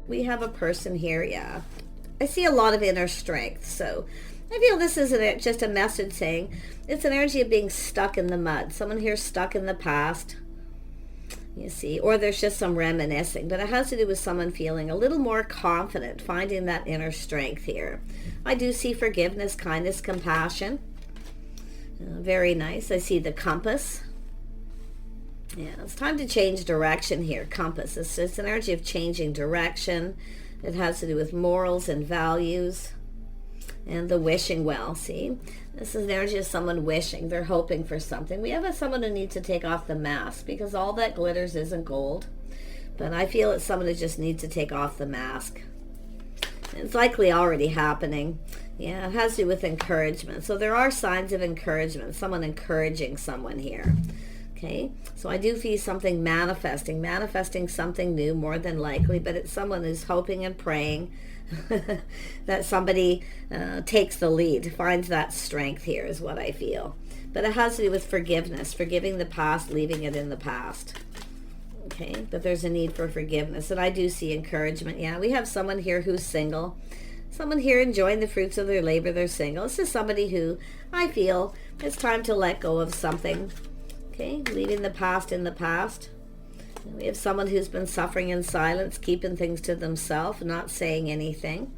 we have a person here, yeah. I see a lot of inner strength, so I feel this isn't just a message saying it's an energy of being stuck in the mud. Someone here stuck in the past, you see, or there's just some reminiscing, but it has to do with someone feeling a little more confident, finding that inner strength here. I do see forgiveness, kindness, compassion. Very nice. I see the compass. Yeah, it's time to change direction here. Compass. It's an energy of changing direction. It has to do with morals and values. And the wishing well, see? This is an energy of someone wishing. They're hoping for something. We have someone who needs to take off the mask because all that glitters isn't gold. But I feel it's someone who just needs to take off the mask. It's likely already happening. Yeah, it has to do with encouragement. So there are signs of encouragement. Someone encouraging someone here. Okay, so I do feel something manifesting something new more than likely, but it's someone who's hoping and praying that somebody takes the lead, finds that strength here is what I feel. But it has to do with forgiveness, forgiving the past, leaving it in the past. Okay, but there's a need for forgiveness, and I do see encouragement. Yeah, we have someone here who's single. Someone here enjoying the fruits of their labor, they're single. This is somebody who I feel it's time to let go of something. Okay, leaving the past in the past. We have someone who's been suffering in silence, keeping things to themselves, not saying anything.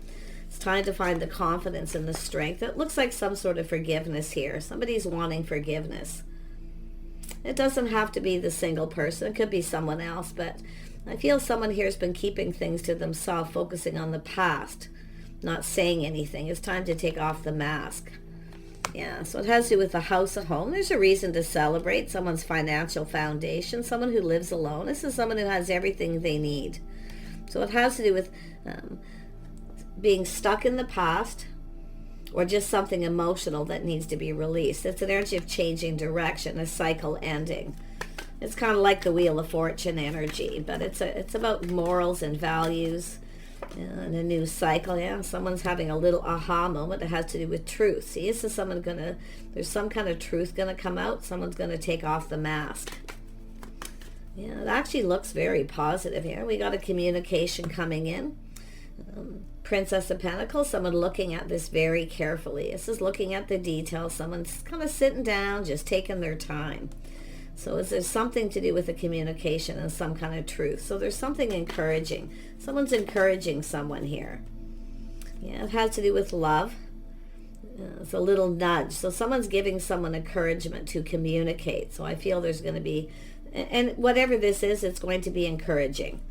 It's time to find the confidence and the strength. It looks like some sort of forgiveness here. Somebody's wanting forgiveness. It doesn't have to be the single person. It could be someone else, but I feel someone here has been keeping things to themselves, focusing on the past, not saying anything. It's time to take off the mask. Yeah, so it has to do with the house, a home. There's a reason to celebrate someone's financial foundation, someone who lives alone. This is someone who has everything they need. So it has to do with being stuck in the past or just something emotional that needs to be released. It's an energy of changing direction, a cycle ending. It's kind of like the Wheel of Fortune energy, but it's about morals and values. And a new cycle. Yeah, someone's having a little aha moment. It has to do with truth. See, this is someone there's some kind of truth gonna come out. Someone's gonna take off the mask. Yeah, it actually looks very positive here. We got a communication coming in. Princess of Pentacles, someone looking at this very carefully. This is looking at the details. Someone's kind of sitting down, just taking their time. So is there something to do with the communication and some kind of truth? So there's something encouraging. Someone's encouraging someone here. Yeah, it has to do with love. It's a little nudge. So someone's giving someone encouragement to communicate. So I feel there's going to be, and whatever this is, it's going to be encouraging.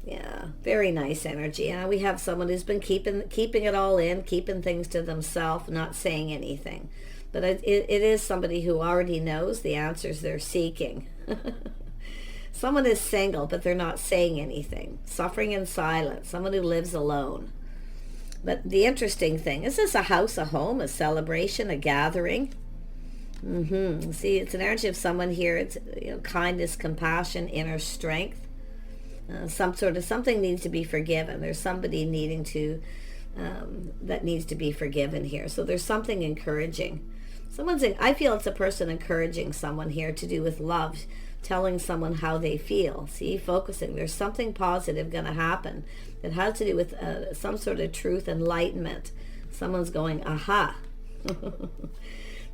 Yeah, very nice energy. Yeah, we have someone who's been keeping it all in, keeping things to themselves, not saying anything. But it is somebody who already knows the answers they're seeking. Someone is single, but they're not saying anything. Suffering in silence. Someone who lives alone. But the interesting thing, is this a house, a home, a celebration, a gathering? See, it's an energy of someone here. It's kindness, compassion, inner strength. Something needs to be forgiven. There's somebody needing to that needs to be forgiven here. So there's something encouraging. I feel it's a person encouraging someone here to do with love, telling someone how they feel. See, focusing. There's something positive going to happen. It has to do with some sort of truth, enlightenment. Someone's going, aha.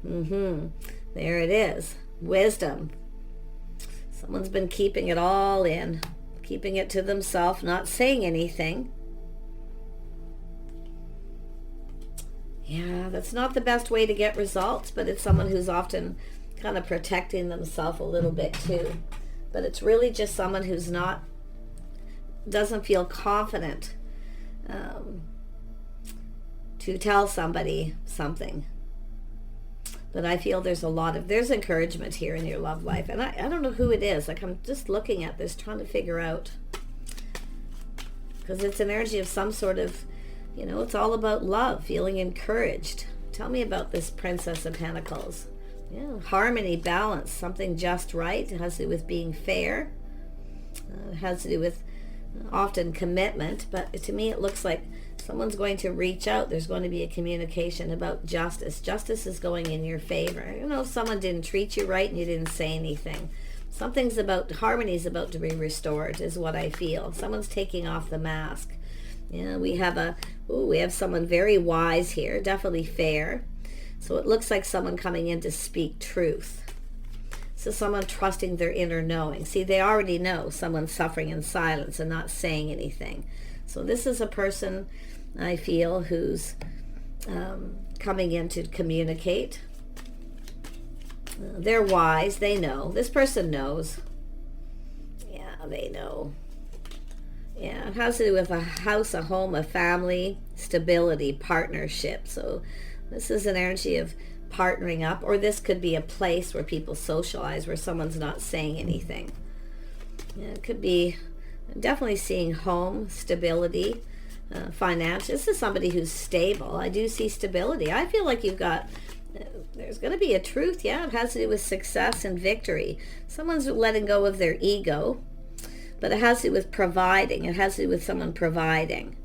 There it is. Wisdom. Someone's been keeping it all in, keeping it to themselves, not saying anything. Yeah, that's not the best way to get results, but it's someone who's often kind of protecting themselves a little bit too. But it's really just someone who's doesn't feel confident to tell somebody something. But I feel there's encouragement here in your love life. And I don't know who it is. Like, I'm just looking at this, trying to figure out. Because it's an energy of some sort of, it's all about love, feeling encouraged. Tell me about this Princess of Pentacles. Yeah, harmony, balance, something just right. It has to do with being fair. It has to do with often commitment. But to me, it looks like someone's going to reach out. There's going to be a communication about justice. Justice is going in your favor. If someone didn't treat you right and you didn't say anything. Harmony's about to be restored is what I feel. Someone's taking off the mask. Yeah, we have someone very wise here, definitely fair. So it looks like someone coming in to speak truth. So someone trusting their inner knowing. See, they already know someone's suffering in silence and not saying anything. So this is a person, I feel, who's coming in to communicate. They're wise. They know. This person knows. Yeah, they know. Yeah, it has to do with a house, a home, a family, stability, partnership. So this is an energy of partnering up, or this could be a place where people socialize, where someone's not saying anything. Yeah, it could be, I'm definitely seeing home, stability, financial. This is somebody who's stable. I do see stability. I feel like you've got, there's going to be a truth. Yeah, it has to do with success and victory. Someone's letting go of their ego, but it has to do with providing. It has to do with someone providing.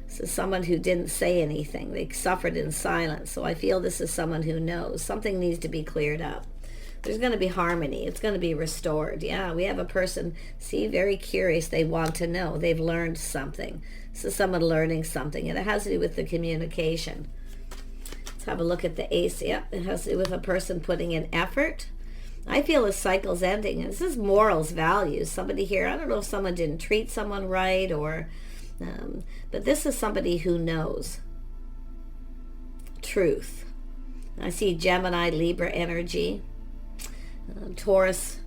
This is someone who didn't say anything. They suffered in silence. So I feel this is someone who knows. Something needs to be cleared up. There's going to be harmony. It's going to be restored. Yeah, we have a person, see, very curious. They want to know. They've learned something. This is someone learning something. And it has to do with the communication. Let's have a look at the ace. Yep, it has to do with a person putting in effort. I feel a cycle's ending. This is morals, values. Somebody here, I don't know if someone didn't treat someone right, or but this is somebody who knows truth. I see Gemini, Libra energy, Taurus,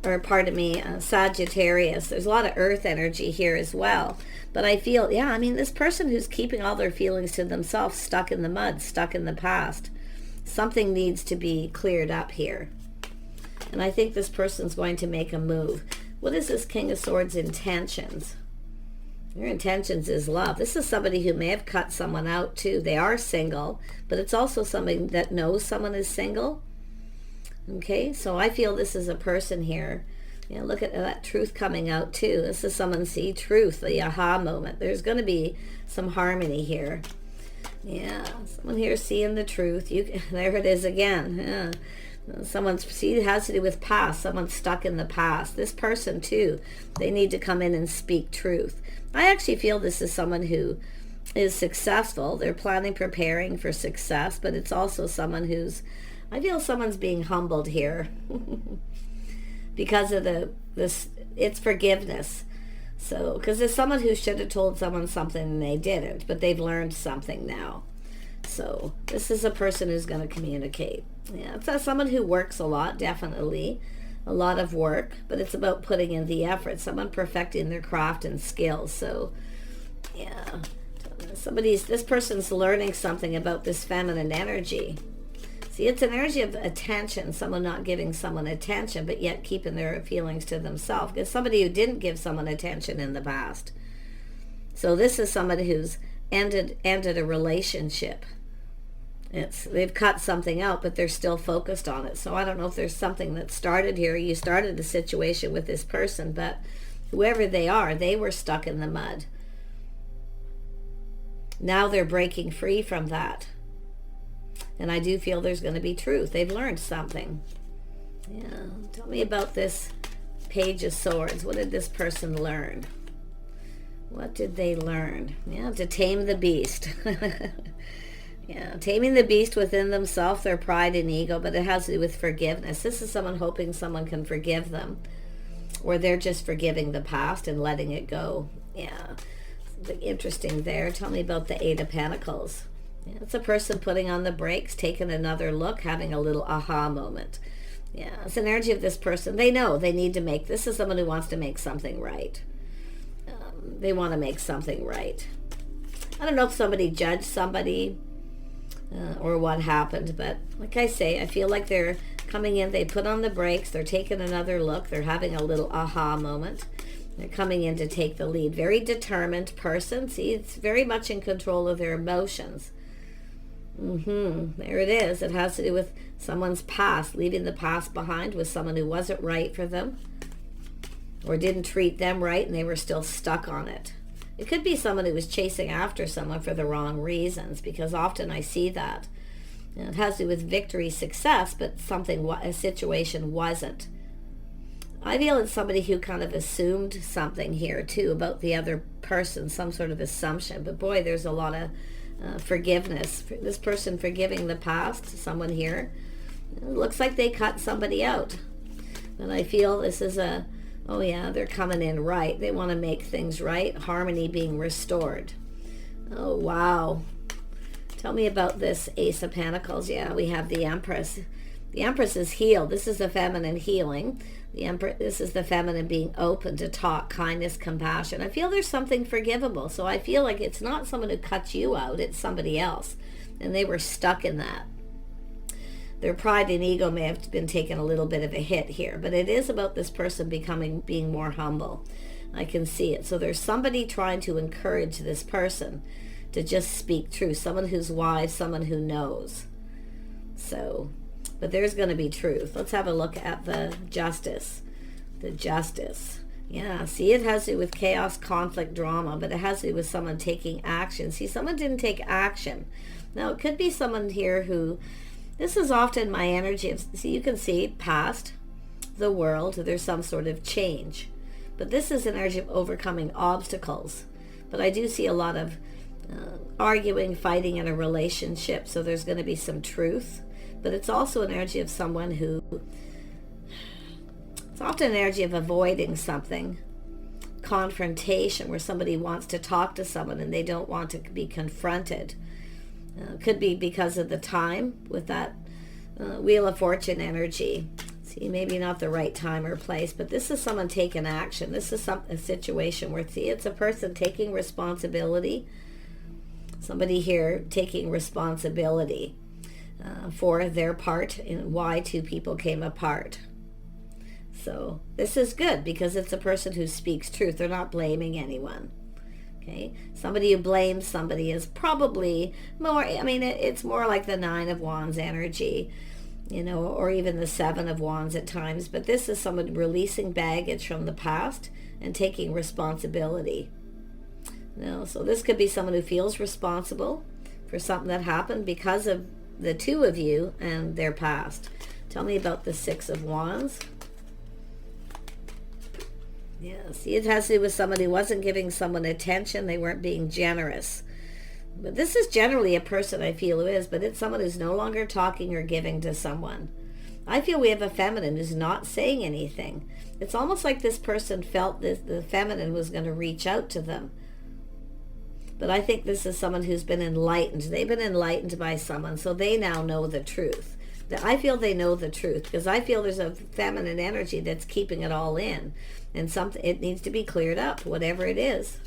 or pardon me, Sagittarius. There's a lot of earth energy here as well. But I feel, yeah, I mean, this person who's keeping all their feelings to themselves, stuck in the mud, stuck in the past. Something needs to be cleared up here. And I think this person's going to make a move. What is this King of Swords intentions? Your intentions is love. This is somebody who may have cut someone out too. They are single, but it's also somebody that knows someone is single. Okay, so I feel this is a person here. You know, look at that truth coming out too. This is someone, see, truth, the aha moment. There's going to be some harmony here. Yeah, someone here seeing the truth. There it is again. Yeah. Someone's, see, it has to do with past. Someone's stuck in the past. This person too, they need to come in and speak truth. I actually feel this is someone who is successful. They're planning, preparing for success, but it's also someone who's, I feel someone's being humbled here because of it's forgiveness. So, because there's someone who should have told someone something and they didn't, but they've learned something now. So this is a person who's going to communicate. Yeah, it's someone who works a lot, definitely. A lot of work, but it's about putting in the effort. Someone perfecting their craft and skills. So, yeah. This person's learning something about this feminine energy. See, it's an energy of attention. Someone not giving someone attention, but yet keeping their feelings to themselves. It's somebody who didn't give someone attention in the past. So this is somebody who's ended a relationship. They've cut something out, but they're still focused on it. So I don't know if there's something that started here. You started a situation with this person, but whoever they are, they were stuck in the mud. Now they're breaking free from that. And I do feel there's going to be truth. They've learned something. Yeah. Tell me about this Page of Swords. What did this person learn? What did they learn? Yeah, to tame the beast. Yeah, taming the beast within themselves, their pride and ego, but it has to do with forgiveness. This is someone hoping someone can forgive them, or they're just forgiving the past and letting it go. Yeah, something interesting there. Tell me about the Eight of Pentacles. Yeah, it's a person putting on the brakes, taking another look, having a little aha moment. Yeah, it's an energy of this person. They know they need to make, this is someone who wants to make something right. They want to make something right. I don't know if somebody judged somebody, or what happened, but like I say, I feel like they're coming in, they put on the brakes, they're taking another look, they're having a little aha moment. They're coming in to take the lead. Very determined person. See, it's very much in control of their emotions. There it is. It has to do with someone's past, leaving the past behind with someone who wasn't right for them or didn't treat them right and they were still stuck on it. It could be someone who was chasing after someone for the wrong reasons, because often I see that. And it has to do with victory, success, but a situation wasn't I feel it's somebody who kind of assumed something here too about the other person, some sort of assumption. But boy, there's a lot of forgiveness. This person forgiving the past, someone here. It looks like they cut somebody out. But I feel this is a, oh yeah, they're coming in right. They want to make things right. Harmony being restored. Oh, wow. Tell me about this Ace of Pentacles. Yeah, we have the Empress. The Empress is healed. This is the feminine healing. The Empress, this is the feminine being open to talk, kindness, compassion. I feel there's something forgivable. So I feel like it's not someone who cuts you out. It's somebody else. And they were stuck in that. Their pride and ego may have been taking a little bit of a hit here. But it is about this person being more humble. I can see it. So there's somebody trying to encourage this person to just speak truth. Someone who's wise, someone who knows. So... but there's going to be truth. Let's have a look at the Justice. The Justice. Yeah, see, it has to do with chaos, conflict, drama, but it has to do with someone taking action. See, someone didn't take action. Now, it could be someone here who, this is often my energy of, see, you can see past the world, there's some sort of change. But this is an energy of overcoming obstacles. But I do see a lot of arguing, fighting in a relationship, so there's going to be some truth. But it's also an energy of someone who, it's often an energy of avoiding something, confrontation, where somebody wants to talk to someone and they don't want to be confronted. Could be because of the time with that Wheel of Fortune energy. See, maybe not the right time or place, but this is someone taking action. This is a situation where, see, it's a person taking responsibility. Somebody here taking responsibility. For their part in why two people came apart. So this is good because it's a person who speaks truth. They're not blaming anyone. Okay, somebody who blames somebody is probably more, I mean, it's more like the Nine of Wands energy, you know, or even the Seven of Wands at times. But this is someone releasing baggage from the past and taking responsibility. You know, so this could be someone who feels responsible for something that happened because of the two of you and their past. Tell me about the Six of Wands. Yeah, see, it has to do with somebody who wasn't giving someone attention. They weren't being generous. But this is generally a person I feel who is, but it's someone who's no longer talking or giving to someone. I feel we have a feminine who's not saying anything. It's almost like this person felt the feminine was going to reach out to them. But I think this is someone who's been enlightened. They've been enlightened by someone, so they now know the truth. I feel they know the truth because I feel there's a feminine energy that's keeping it all in. And it needs to be cleared up, whatever it is.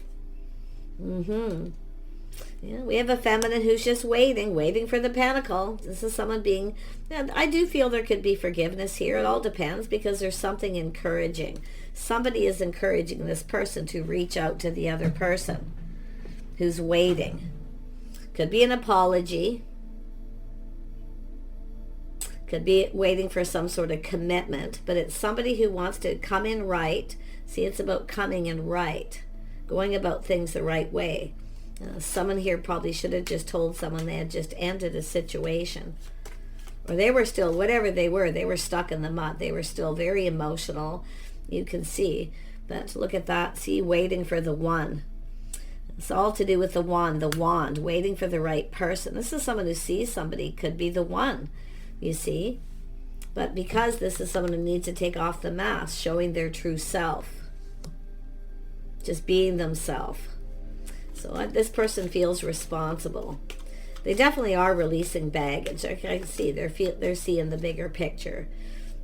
Yeah, we have a feminine who's just waiting for the pentacle. This is someone being, and I do feel there could be forgiveness here. It all depends because there's something encouraging. Somebody is encouraging this person to reach out to the other person who's waiting. Could be an apology. Could be waiting for some sort of commitment, but it's somebody who wants to come in right. See, it's about coming in right, going about things the right way. Someone here probably should have just told someone they had just ended a situation. Or they were still, whatever they were stuck in the mud. They were still very emotional, you can see. But look at that, see, waiting for the one. It's all to do with the wand, waiting for the right person. This is someone who sees somebody, could be the one, you see. But because this is someone who needs to take off the mask, showing their true self, just being themselves. So this person feels responsible. They definitely are releasing baggage. I can see they're seeing the bigger picture.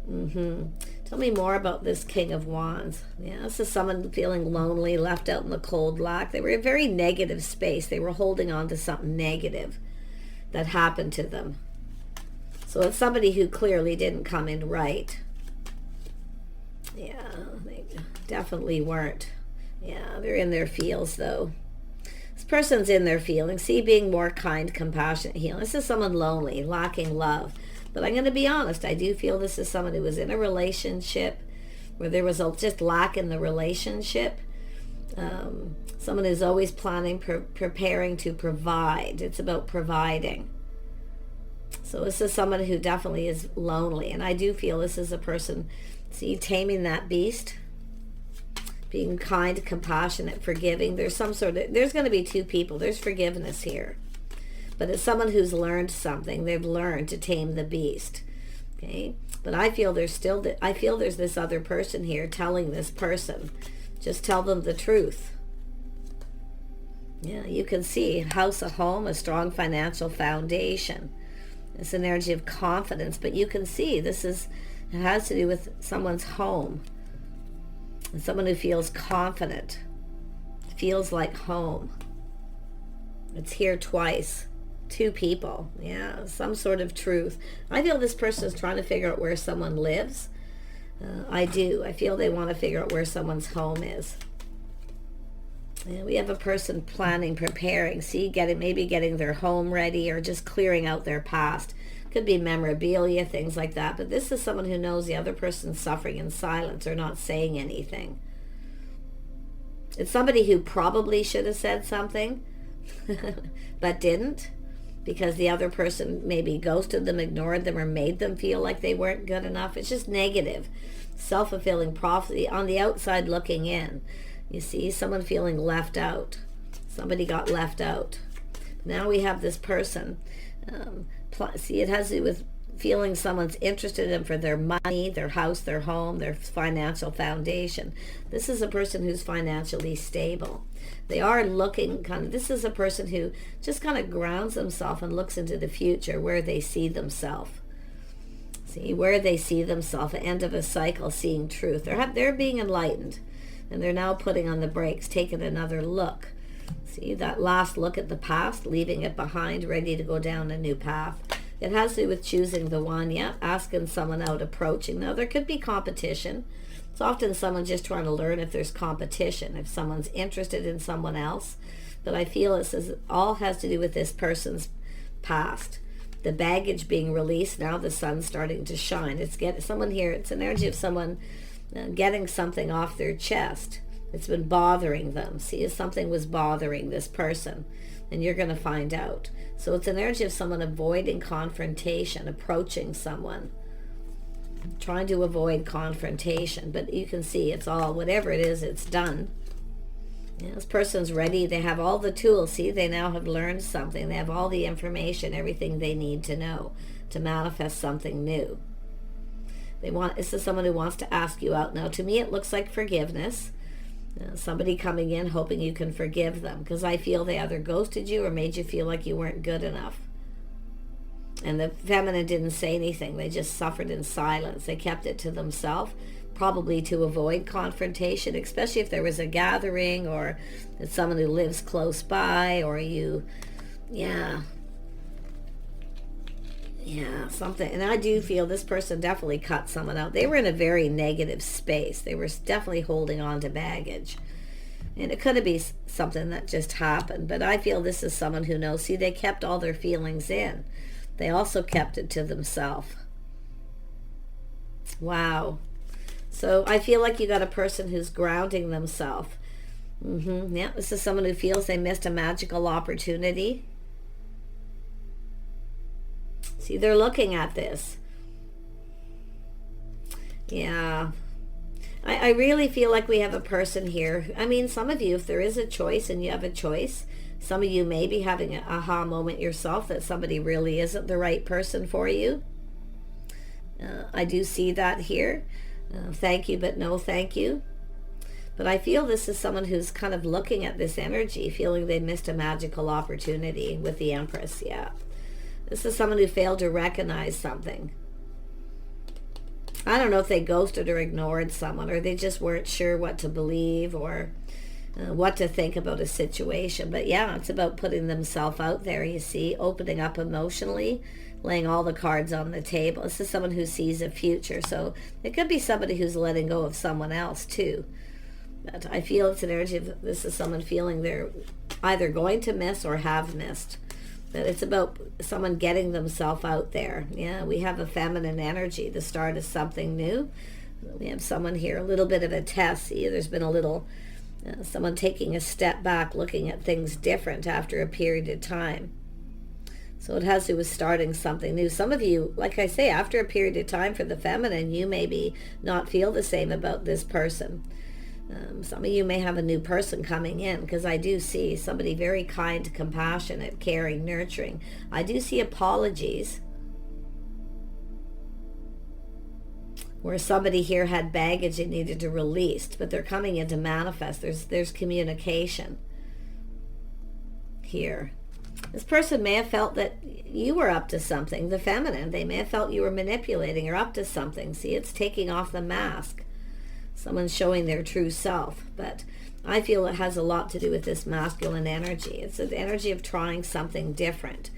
Tell me more about this King of Wands. Yeah, this is someone feeling lonely, left out in the cold lack. They were in a very negative space. They were holding on to something negative that happened to them. So it's somebody who clearly didn't come in right. Yeah, they definitely weren't. Yeah, they're in their feels though. This person's in their feelings. See, being more kind, compassionate, healing. This is someone lonely, lacking love. But I'm going to be honest, I do feel this is someone who was in a relationship where there was just lack in the relationship. Someone who's always planning, preparing to provide. It's about providing. So this is someone who definitely is lonely. And I do feel this is a person See, taming that beast. Being kind, compassionate, forgiving. There's going to be two people. There's forgiveness here. But it's someone who's learned something. They've learned to tame the beast. Okay? But I feel there's this other person here telling this person, just tell them the truth. Yeah, you can see house, a home, a strong financial foundation. It's an energy of confidence, but you can see it has to do with someone's home. And someone who feels confident, feels like home. It's here twice. Two people. Yeah, some sort of truth. I feel this person is trying to figure out where someone lives. I do. I feel they want to figure out where someone's home is. And we have a person planning, preparing, maybe getting their home ready or just clearing out their past. Could be memorabilia, things like that. But this is someone who knows the other person's suffering in silence or not saying anything. It's somebody who probably should have said something, but didn't, because the other person maybe ghosted them, ignored them, or made them feel like they weren't good enough. It's just negative, self-fulfilling prophecy on the outside looking in. You see, someone feeling left out. Somebody got left out. Now we have this person. See, it has to do with feeling someone's interested in them for their money, their house, their home, their financial foundation. This is a person who's financially stable. They are looking this is a person who just kind of grounds themselves and looks into the future where they see themselves. See, where they see themselves, the end of a cycle, seeing truth. They're being enlightened, and they're now putting on the brakes, taking another look. See, that last look at the past, leaving it behind, ready to go down a new path. It has to do with choosing the one, yeah, asking someone out, approaching. Now, there could be competition. It's often someone just trying to learn if there's competition, if someone's interested in someone else. But I feel it all has to do with this person's past. The baggage being released, now the sun's starting to shine. It's someone here, it's an energy of someone getting something off their chest. It's been bothering them. See, if something was bothering this person, and you're going to find out. So it's an energy of someone avoiding confrontation, approaching someone, trying to avoid confrontation. But you can see it's all, whatever it is, it's done. Yeah, this person's ready. They have all the tools. See, they now have learned something. They have all the information, everything they need to know to manifest something new. This is someone who wants to ask you out. Now, to me, it looks like forgiveness. Somebody coming in hoping you can forgive them, because I feel they either ghosted you or made you feel like you weren't good enough. And the feminine didn't say anything. They just suffered in silence. They kept it to themselves, probably to avoid confrontation, especially if there was a gathering or it's someone who lives close by, or something. And I do feel this person definitely cut someone out. They were in a very negative space. They were definitely holding on to baggage. And it could be something that just happened. But I feel this is someone who knows. See, they kept all their feelings in. They also kept it to themselves. Wow. So I feel like you got a person who's grounding themselves. Yeah, this is someone who feels they missed a magical opportunity. See, they're looking at this. Yeah. I really feel like we have a person here. I mean, some of you, if there is a choice and you have a choice, some of you may be having an aha moment yourself that somebody really isn't the right person for you. I do see that here. Thank you, but no thank you. But I feel this is someone who's kind of looking at this energy, feeling they missed a magical opportunity with the Empress, yeah. This is someone who failed to recognize something. I don't know if they ghosted or ignored someone, or they just weren't sure what to believe or what to think about a situation. But yeah, it's about putting themselves out there, you see, opening up emotionally, laying all the cards on the table. This is someone who sees a future. So it could be somebody who's letting go of someone else too. But I feel it's an energy of this is someone feeling they're either going to miss or have missed. That it's about someone getting themselves out there. Yeah, we have a feminine energy, the start of something new. We have someone here, a little bit of a test. See, there's been a little, someone taking a step back, looking at things different after a period of time. So it has to do with starting something new. Some of you, like I say, after a period of time for the feminine, you maybe not feel the same about this person. Some of you may have a new person coming in, because I do see somebody very kind, compassionate, caring, nurturing. I do see apologies, where somebody here had baggage it needed to release, but they're coming in to manifest. There's communication here. This person may have felt that you were up to something, the feminine. They may have felt you were manipulating or up to something. See, it's taking off the mask. Someone's showing their true self. But I feel it has a lot to do with this masculine energy. It's an energy of trying something different.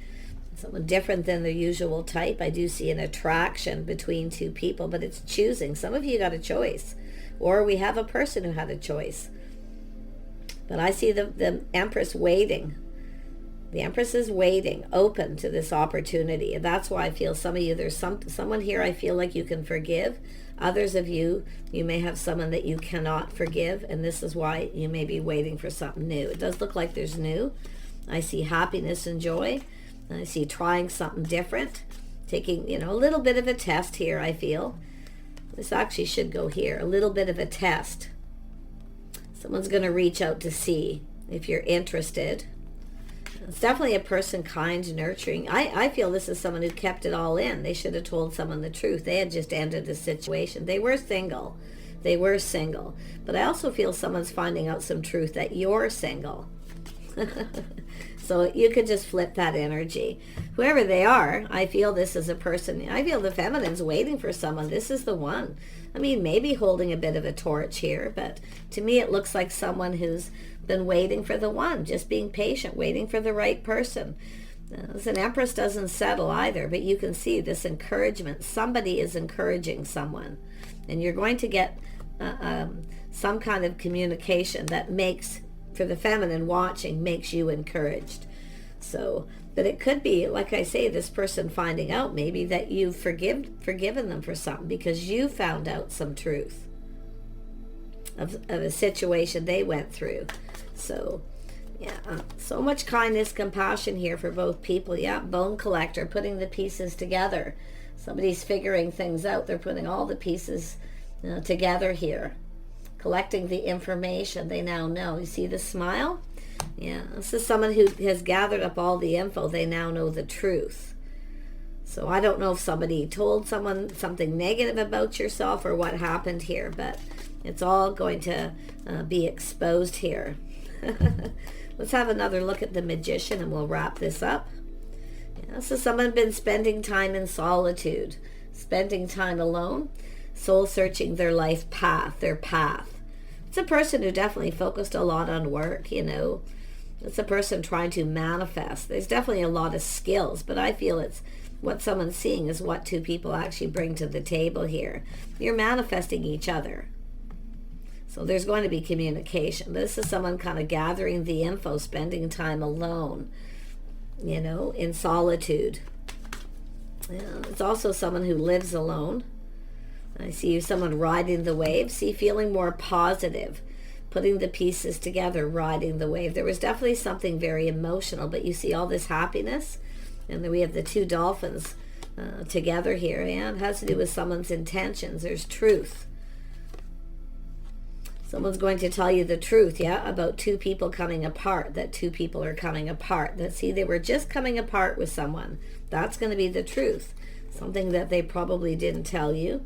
Someone different than the usual type. I do see an attraction between two people, but it's choosing. Some of you got a choice. Or we have a person who had a choice. But I see the Empress waiting. The Empress is waiting, open to this opportunity. And that's why I feel some of you, there's someone here I feel like you can forgive. Others of you, you may have someone that you cannot forgive. And this is why you may be waiting for something new. It does look like there's new. I see happiness and joy. I see trying something different. Taking, a little bit of a test here, I feel. This actually should go here. A little bit of a test. Someone's going to reach out to see if you're interested. It's definitely a person kind, nurturing. I feel this is someone who kept it all in. They should have told someone the truth. They had just ended the situation. They were single. But I also feel someone's finding out some truth that you're single. So you could just flip that energy. Whoever they are, I feel this is a person. I feel the feminine's waiting for someone. This is the one. I mean, maybe holding a bit of a torch here, but to me it looks like someone who's been waiting for the one, just being patient, waiting for the right person. As an Empress doesn't settle either, but you can see this encouragement. Somebody is encouraging someone, and you're going to get some kind of communication that makes, for the feminine watching, makes you encouraged. So, but it could be, like I say, this person finding out maybe that you've forgiven them for something because you found out some truth of a situation they went through. So, yeah, so much kindness, compassion here for both people. Yeah, bone collector, putting the pieces together. Somebody's figuring things out. They're putting all the pieces together here. Collecting the information they now know. You see the smile? Yeah, this is someone who has gathered up all the info. They now know the truth. So I don't know if somebody told someone something negative about yourself or what happened here, but it's all going to be exposed here. Let's have another look at the Magician and we'll wrap this up. Yeah, so someone been spending time in solitude, spending time alone, soul searching their life path, their path. It's a person who definitely focused a lot on work, It's a person trying to manifest. There's definitely a lot of skills, but I feel it's what someone's seeing is what two people actually bring to the table here. You're manifesting each other. So there's going to be communication. But this is someone kind of gathering the info, spending time alone, in solitude. It's also someone who lives alone. I see someone riding the wave. See, feeling more positive, putting the pieces together, riding the wave. There was definitely something very emotional, but you see all this happiness. And then we have the two dolphins together here. And it has to do with someone's intentions. There's truth. Someone's going to tell you the truth, about two people coming apart, that two people are coming apart. That, see, they were just coming apart with someone. That's going to be the truth. Something that they probably didn't tell you.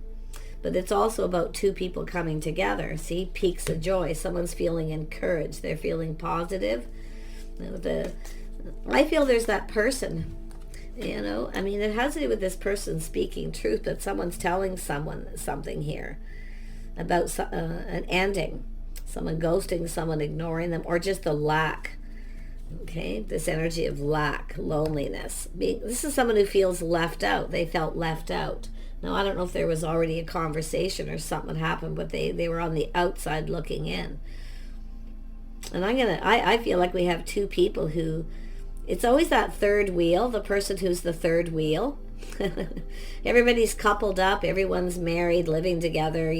But it's also about two people coming together. See, peaks of joy. Someone's feeling encouraged. They're feeling positive. I feel there's that person, it has to do with this person speaking truth, but someone's telling someone something here about an ending. Someone ghosting, someone ignoring them, or just the lack. Okay, this energy of lack, loneliness. This is someone who feels left out. They felt left out. Now, I don't know if there was already a conversation or something happened, but they were on the outside looking in. And I feel like we have two people who, it's always that third wheel, the person who's the third wheel. Everybody's coupled up, everyone's married, living together,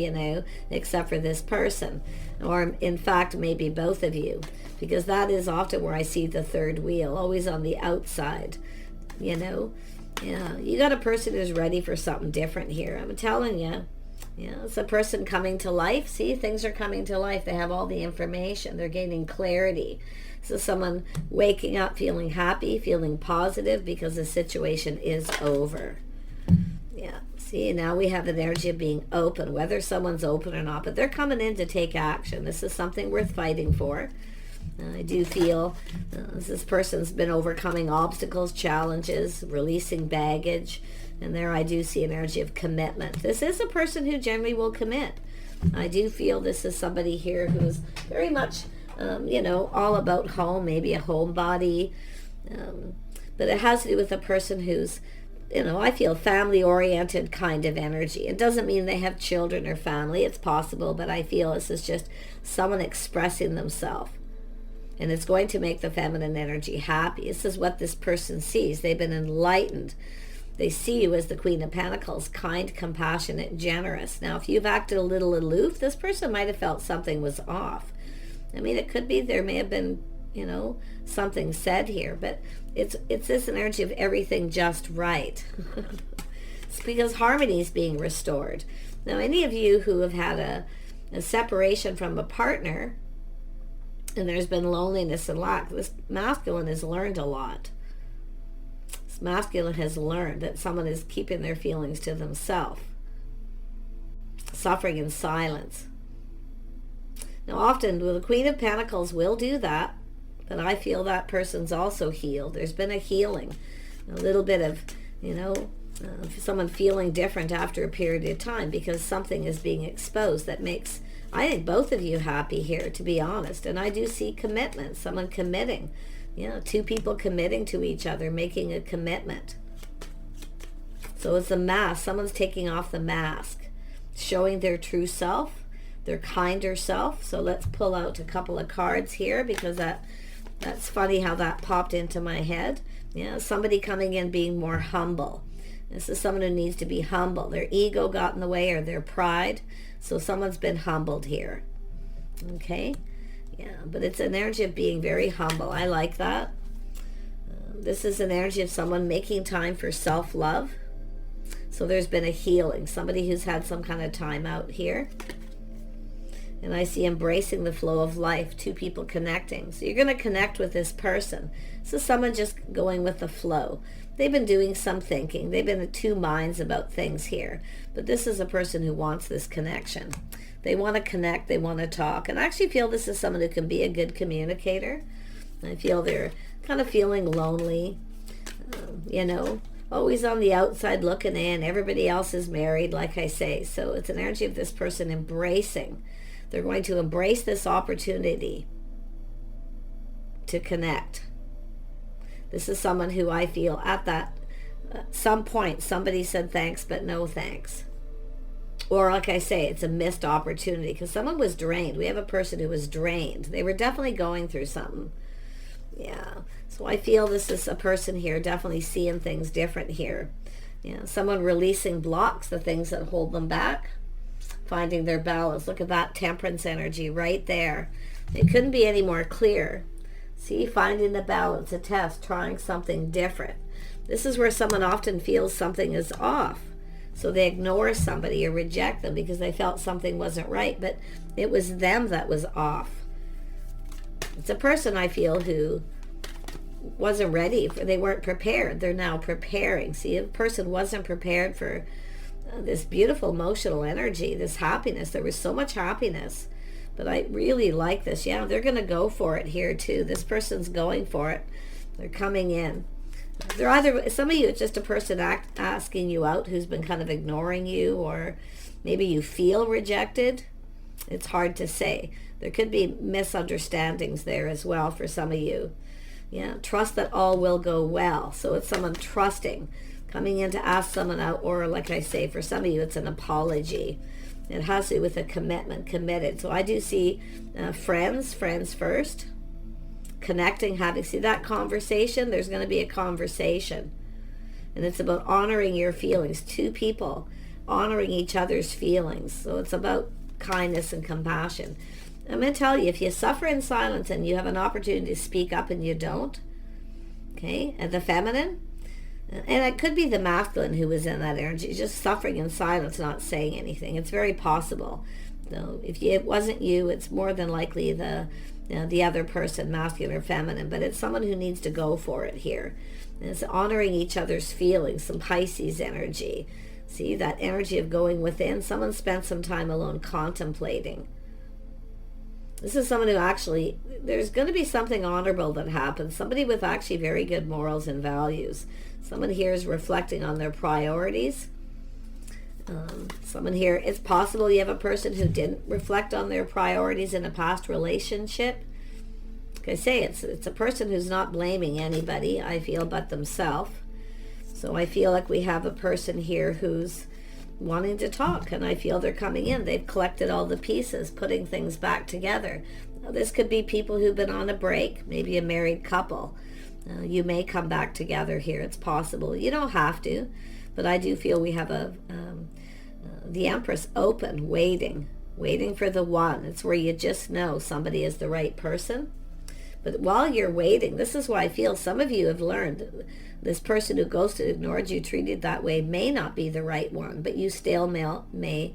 except for this person. Or in fact, maybe both of you, because that is often where I see the third wheel, always on the outside. you know. Yeah, you got a person who's ready for something different here. I'm telling you. Yeah, it's a person coming to life. See, things are coming to life. They have all the information. They're gaining clarity. So someone waking up feeling happy, feeling positive because the situation is over. Yeah, see, now we have an energy of being open, whether someone's open or not, but they're coming in to take action. This is something worth fighting for. I do feel this person's been overcoming obstacles, challenges, releasing baggage, and there I do see an energy of commitment. This is a person who generally will commit. I do feel this is somebody here who's very much, all about home, maybe a homebody, but it has to do with a person who's, I feel family-oriented kind of energy. It doesn't mean they have children or family. It's possible, but I feel this is just someone expressing themselves. And it's going to make the feminine energy happy. This is what this person sees. They've been enlightened. They see you as the Queen of Pentacles, kind, compassionate, generous. Now, if you've acted a little aloof, this person might have felt something was off. I mean, it could be there may have been, something said here, but it's this energy of everything just right. It's because harmony is being restored. Now, any of you who have had a separation from a partner, and there's been loneliness and lack, this masculine has learned a lot. This masculine has learned that someone is keeping their feelings to themselves, suffering in silence. Now, often the Queen of Pentacles will do that, but I feel that person's also healed. There's been a healing, a little bit of, someone feeling different after a period of time because something is being exposed that makes, I think, both of you happy here, to be honest. And I do see commitment, someone committing, two people committing to each other, making a commitment. So it's a mask. Someone's taking off the mask, showing their true self, their kinder self. So let's pull out a couple of cards here because that's funny how that popped into my head. Somebody coming in being more humble. This is someone who needs to be humble. Their ego got in the way, or their pride. So someone's been humbled here. Okay? Yeah, but it's an energy of being very humble. I like that. This is an energy of someone making time for self-love. So there's been a healing. Somebody who's had some kind of time out here. And I see embracing the flow of life, two people connecting. So you're going to connect with this person. This is someone just going with the flow. They've been doing some thinking. They've been in two minds about things here. But this is a person who wants this connection. They want to connect. They want to talk. And I actually feel this is someone who can be a good communicator. I feel they're kind of feeling lonely, always on the outside looking in. Everybody else is married, like I say. So it's an energy of this person embracing. They're going to embrace this opportunity to connect. This is someone who I feel at that some point somebody said thanks, but no thanks. Or like I say, it's a missed opportunity because someone was drained. We have a person who was drained. They were definitely going through something. Yeah. So I feel this is a person here definitely seeing things different here. Someone releasing blocks, the things that hold them back. Finding their balance. Look at that temperance energy right there. It couldn't be any more clear. See, finding the balance, a test, trying something different. This is where someone often feels something is off. So they ignore somebody or reject them because they felt something wasn't right, but it was them that was off. It's a person I feel who wasn't ready. They weren't prepared. They're now preparing. See, a person wasn't prepared for this beautiful emotional energy, this happiness. There was so much happiness, but I really like this. Yeah, they're going to go for it here too. This person's going for it. They're coming in. They're either, some of you, it's just a person asking you out who's been kind of ignoring you, or maybe you feel rejected. It's hard to say. There could be misunderstandings there as well for some of you. Yeah, trust that all will go well. So it's someone trusting, coming in to ask someone out, or like I say, for some of you, it's an apology. It has to do with a commitment, committed. So I do see friends first, connecting, having, see that conversation? There's going to be a conversation. And it's about honoring your feelings. Two people honoring each other's feelings. So it's about kindness and compassion. I'm going to tell you, if you suffer in silence and you have an opportunity to speak up and you don't, okay, and the feminine, And it could be the masculine who was in that energy, just suffering in silence, not saying anything. It's very possible. So if it wasn't you, it's more than likely the other person, masculine or feminine, but it's someone who needs to go for it here. And it's honoring each other's feelings, some Pisces energy. See, that energy of going within. Someone spent some time alone contemplating. This is someone who actually, there's going to be something honorable that happens. Somebody with actually very good morals and values. Someone here is reflecting on their priorities. Someone here, it's possible you have a person who didn't reflect on their priorities in a past relationship. Like I say, it's a person who's not blaming anybody, I feel, but themselves. So I feel like we have a person here who's wanting to talk, and I feel they're coming in. They've collected all the pieces, putting things back together. Now, this could be people who've been on a break, maybe a married couple. You may come back together here. It's possible. You don't have to, but I do feel we have the Empress open, waiting for the one. It's where you just know somebody is the right person. But while you're waiting, this is why I feel some of you have learned this person who ghosted, ignored you, treated that way may not be the right one, but you still may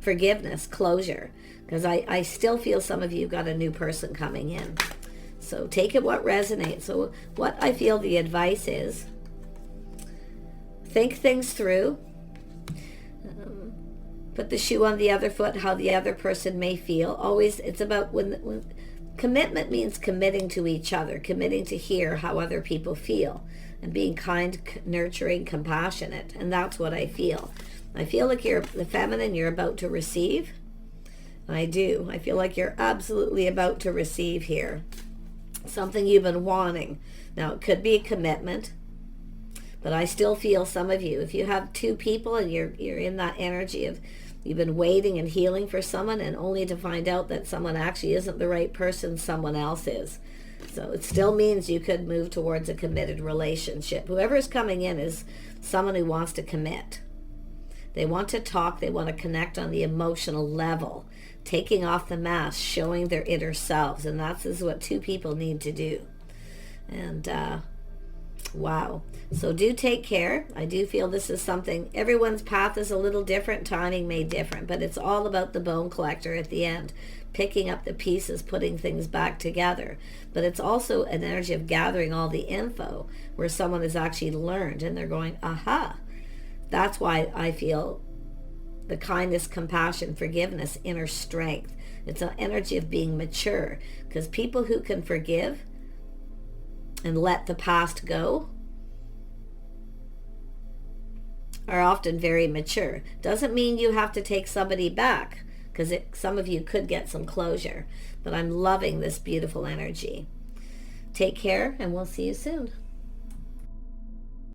forgiveness, closure, because I still feel some of you got a new person coming in. So take it what resonates. So what I feel the advice is, think things through, put the shoe on the other foot, how the other person may feel. Always, it's about when commitment means committing to each other, committing to hear how other people feel, and being kind, nurturing, compassionate. And that's what I feel. I feel like you're the feminine, you're about to receive. I do. I feel like you're absolutely about to receive here. Something you've been wanting. Now, it could be a commitment, but I still feel some of you, if you have two people and you're in that energy of you've been waiting and healing for someone, and only to find out that someone actually isn't the right person, someone else is. So it still means you could move towards a committed relationship. Whoever is coming in is someone who wants to commit. They want to talk. They want to connect on the emotional level, taking off the mask, showing their inner selves. And that is what two people need to do. And wow. So do take care. I do feel this is something, everyone's path is a little different, timing may different, but it's all about the bone collector at the end, picking up the pieces, putting things back together. But it's also an energy of gathering all the info where someone has actually learned and they're going, aha. That's why I feel the kindness, compassion, forgiveness, inner strength. It's an energy of being mature, because people who can forgive and let the past go are often very mature. Doesn't mean you have to take somebody back, because some of you could get some closure. But I'm loving this beautiful energy. Take care, and we'll see you soon.